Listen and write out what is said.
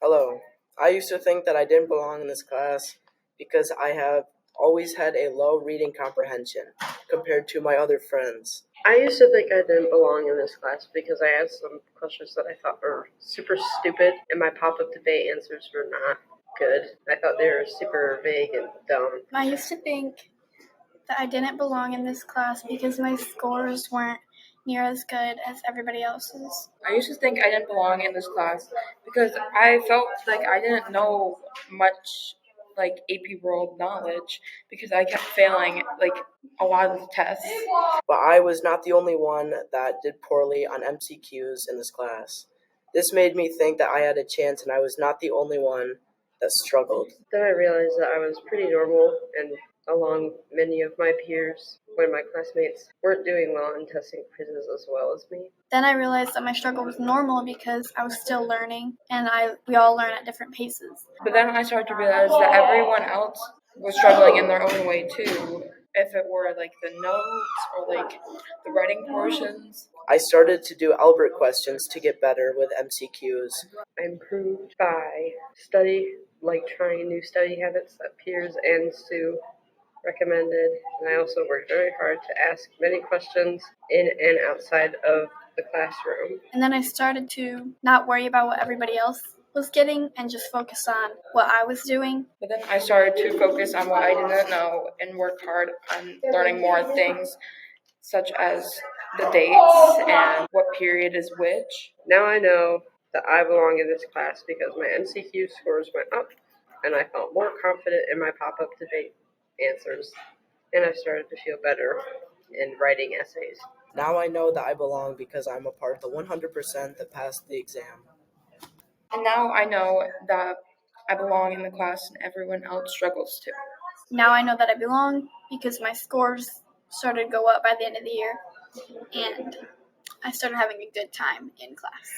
Hello. I used to think that I didn't belong in this class because I have always had a low reading comprehension compared to my other friends. I used to think I didn't belong in this class because I asked some questions that I thought were super stupid, and my pop-up debate answers were not good. I thought they were super vague and dumb. I used to think that I didn't belong in this class because my scores weren't near as good as everybody else's. I used to think I didn't belong in this class because I felt like I didn't know much like AP World knowledge because I kept failing like a lot of the tests. But I was not the only one that did poorly on MCQs in this class. This made me think that I had a chance and I was not the only one that struggled. Then I realized that I was pretty normal, and along many of my peers, when my classmates weren't doing well in testing quizzes as well as me. Then I realized that my struggle was normal because I was still learning, and we all learn at different paces. But then I started to realize that everyone else was struggling in their own way too. If it were like the notes or like the writing portions. I started to do Albert questions to get better with MCQs. I improved by trying new study habits that peers and Sue recommended, and I also worked very hard to ask many questions in and outside of the classroom. And then I started to not worry about what everybody else was getting and just focus on what I was doing. But then I started to focus on what I didn't know and work hard on learning more things, such as the dates and what period is which. Now I know that I belong in this class because my MCQ scores went up, and I felt more confident in my pop-up debate answers, and I started to feel better in writing essays. Now I know that I belong because I'm a part of the 100% that passed the exam. And now I know that I belong in the class and everyone else struggles too. Now I know that I belong because my scores started to go up by the end of the year, and I started having a good time in class.